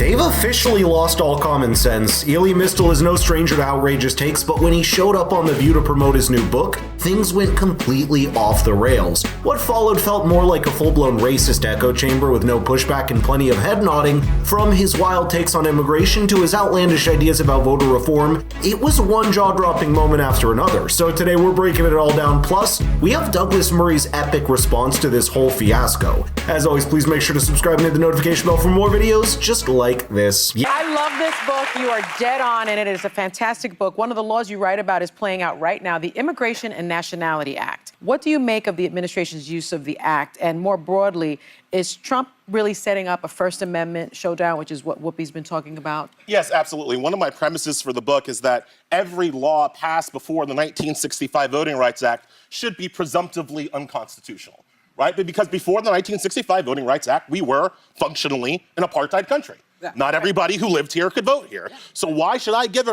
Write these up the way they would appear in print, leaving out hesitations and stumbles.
They've officially lost all common sense. Elie Mystal is no stranger to outrageous takes, but when he showed up on The View to promote his new book, things went completely off the rails. What followed felt more like a full-blown racist echo chamber with no pushback and plenty of head nodding. From his wild takes on immigration to his outlandish ideas about voter reform, it was one jaw-dropping moment after another. So today we're breaking it all down. Plus, we have Douglas Murray's epic response to this whole fiasco. As always, please make sure to subscribe and hit the notification bell for more videos just like this. I love this book. You are dead on, and it is a fantastic book. One of the laws you write about is playing out right now, the Immigration and Nationality Act. What do you make of the administration's use of the act? And more broadly, is Trump really setting up a First Amendment showdown, which is what Whoopi's been talking about? Yes, absolutely. One of my premises for the book is that every law passed before the 1965 Voting Rights Act should be presumptively unconstitutional, right? But because before the 1965 Voting Rights Act, we were functionally an apartheid country. Yeah. Not everybody who lived here could vote here. Yeah. So why should I give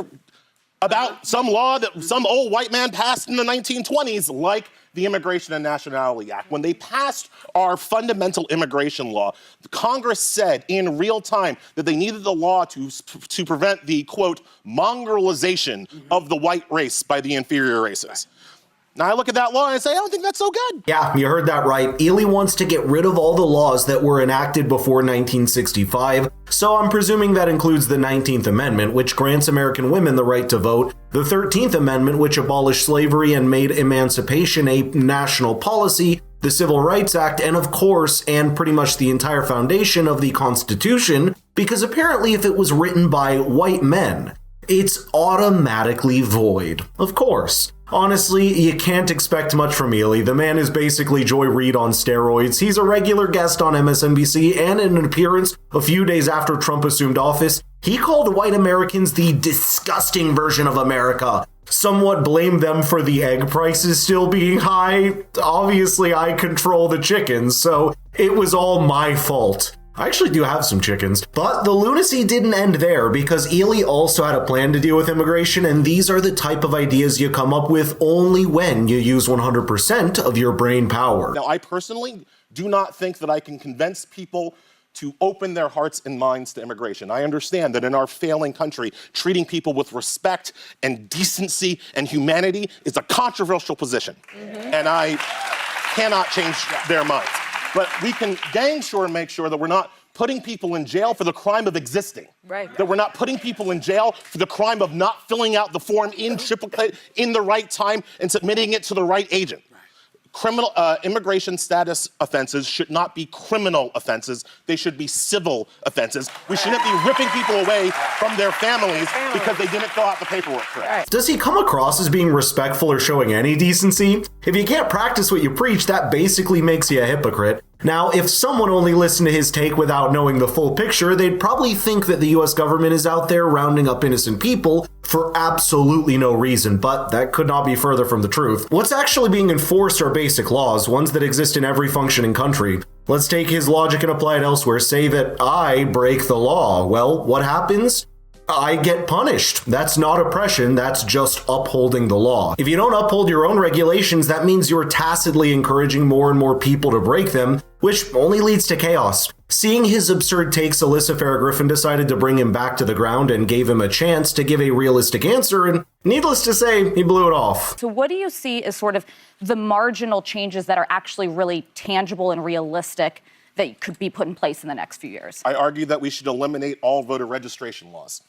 about some law that some old white man passed in the 1920s, like the Immigration and Nationality Act? When they passed our fundamental immigration law, Congress said in real time that they needed the law to prevent the, quote, mongrelization of the white race by the inferior races. Now I look at that law and I say, I don't think that's so good. Yeah, you heard that right. Elie wants to get rid of all the laws that were enacted before 1965. So I'm presuming that includes the 19th Amendment, which grants American women the right to vote, the 13th Amendment, which abolished slavery and made emancipation a national policy, the Civil Rights Act, and of course, and pretty much the entire foundation of the Constitution, because apparently if it was written by white men, it's automatically void. Of course. Honestly, you can't expect much from Elie. The man is basically Joy Reid on steroids. He's a regular guest on MSNBC, and in an appearance a few days after Trump assumed office, he called white Americans the disgusting version of America. Somewhat blamed them for the egg prices still being high. Obviously, I control the chickens, so it was all my fault. I actually do have some chickens, but the lunacy didn't end there because Elie also had a plan to deal with immigration, and these are the type of ideas you come up with only when you use 100% of your brain power. Now, I personally do not think that I can convince people to open their hearts and minds to immigration. I understand that in our failing country, treating people with respect and decency and humanity is a controversial position, and I cannot change their minds. But we can dang sure make sure that we're not putting people in jail for the crime of existing. Right. That we're not putting people in jail for the crime of not filling out the form in triplicate in the right time and submitting it to the right agent. Criminal immigration status offenses should not be criminal offenses. They should be civil offenses. We shouldn't be ripping people away from their families because they didn't fill out the paperwork correct. Does he come across as being respectful or showing any decency? If you can't practice what you preach, that basically makes you a hypocrite. Now, if someone only listened to his take without knowing the full picture, they'd probably think that the US government is out there rounding up innocent people for absolutely no reason, but that could not be further from the truth. What's actually being enforced are basic laws, ones that exist in every functioning country. Let's take his logic and apply it elsewhere. Say that I break the law. Well, what happens? I get punished. That's not oppression, that's just upholding the law. If you don't uphold your own regulations, that means you're tacitly encouraging more and more people to break them, which only leads to chaos. Seeing his absurd takes, Alyssa Farah-Griffin decided to bring him back to the ground and gave him a chance to give a realistic answer, and needless to say, he blew it off. So what do you see as sort of the marginal changes that are actually really tangible and realistic that could be put in place in the next few years? I argue that we should eliminate all voter registration laws.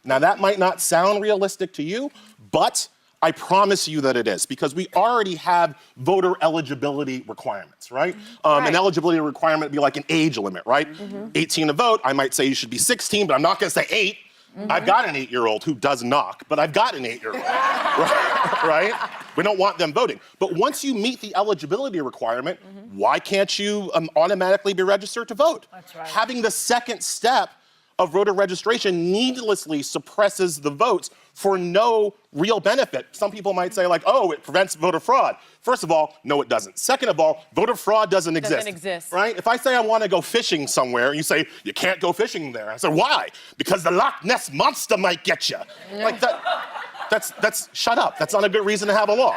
Now, that might not sound realistic to you, but I promise you that it is, because we already have voter eligibility requirements, right? An eligibility requirement would be like an age limit, right? 18 to vote, I might say you should be 16, but I'm not gonna say 8. I've got an 8-year-old who does knock, but I've got an 8-year-old, right? We don't want them voting. But once you meet the eligibility requirement, why can't you automatically be registered to vote? That's right. Having the second step of voter registration needlessly suppresses the votes for no real benefit. Some people might say like, oh, it prevents voter fraud. First of all, no, it doesn't. Second of all, voter fraud doesn't exist. Right? If I say I want to go fishing somewhere, and you say, you can't go fishing there. I say, why? Because the Loch Ness Monster might get you. Like that. Shut up. That's not a good reason to have a law.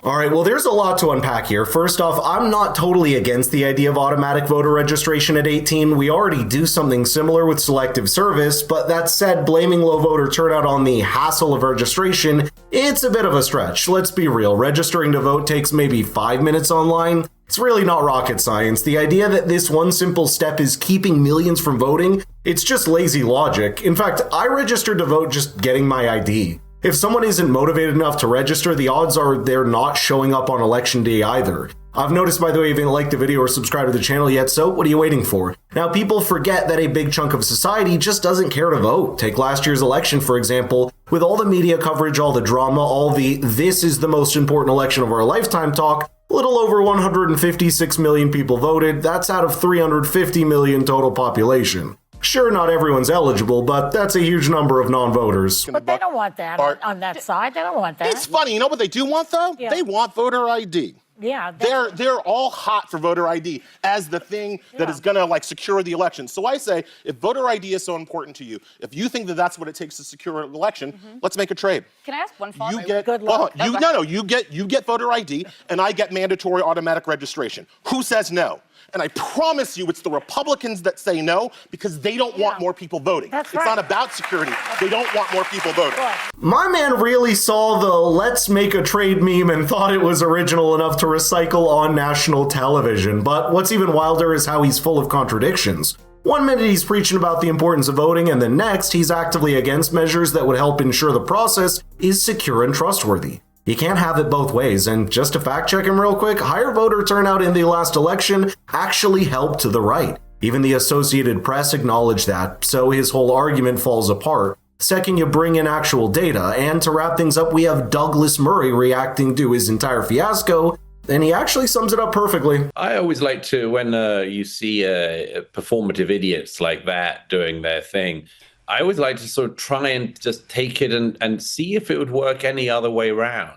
All right, well, there's a lot to unpack here. First off, I'm not totally against the idea of automatic voter registration at 18. We already do something similar with selective service, but that said, blaming low voter turnout on the hassle of registration, it's a bit of a stretch. Let's be real, registering to vote takes maybe 5 minutes online. It's really not rocket science. The idea that this one simple step is keeping millions from voting, it's just lazy logic. In fact, I registered to vote just getting my ID. If someone isn't motivated enough to register, the odds are they're not showing up on election day either. I've noticed, by the way, you haven't liked the video or subscribed to the channel yet, so what are you waiting for? Now, people forget that a big chunk of society just doesn't care to vote. Take last year's election, for example. With all the media coverage, all the drama, all the "this is the most important election of our lifetime" talk, a little over 156 million people voted. That's out of 350 million total population. Sure, not everyone's eligible, but that's a huge number of non-voters. But they don't want that on that side. They don't want that. It's funny. You know what they do want, though? Yeah. They want voter ID. Yeah. They're all hot for voter ID as the thing that is going to secure the election. So I say, if voter ID is so important to you, if you think that that's what it takes to secure an election, let's make a trade. Can I ask one follow-up? You get Good luck. you get voter ID, and I get mandatory automatic registration. Who says no? And I promise you, it's the Republicans that say no because they don't want more people voting. That's It's right. not about security. They don't want more people voting. My man really saw the "let's make a trade" meme and thought it was original enough to recycle on national television. But what's even wilder is how he's full of contradictions. One minute he's preaching about the importance of voting, and the next he's actively against measures that would help ensure the process is secure and trustworthy. You can't have it both ways, and just to fact check him real quick, higher voter turnout in the last election actually helped to the right. Even the Associated Press acknowledged that, so his whole argument falls apart. Second, you bring in actual data, and to wrap things up, we have Douglas Murray reacting to his entire fiasco, and he actually sums it up perfectly. I always like to, when you see performative idiots like that doing their thing, I always like to sort of try and just take it and see if it would work any other way around.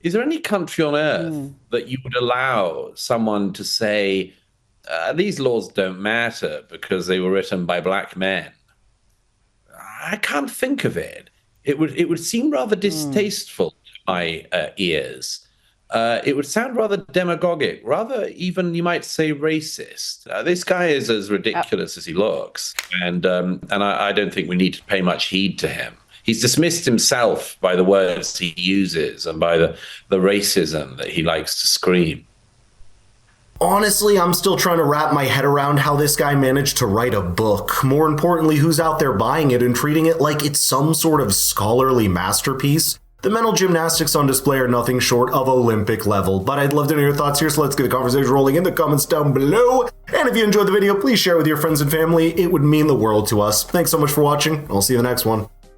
Is there any country on earth that you would allow someone to say, these laws don't matter because they were written by black men? I can't think of it. It would seem rather distasteful to my ears. It would sound rather demagogic, rather even, you might say, racist. This guy is as ridiculous as he looks, and I don't think we need to pay much heed to him. He's dismissed himself by the words he uses and by the racism that he likes to scream. Honestly, I'm still trying to wrap my head around how this guy managed to write a book. More importantly, who's out there buying it and treating it like it's some sort of scholarly masterpiece. The mental gymnastics on display are nothing short of Olympic level, but I'd love to know your thoughts here, so let's get the conversation rolling in the comments down below. And if you enjoyed the video, please share with your friends and family. It would mean the world to us. Thanks so much for watching. I'll see you in the next one.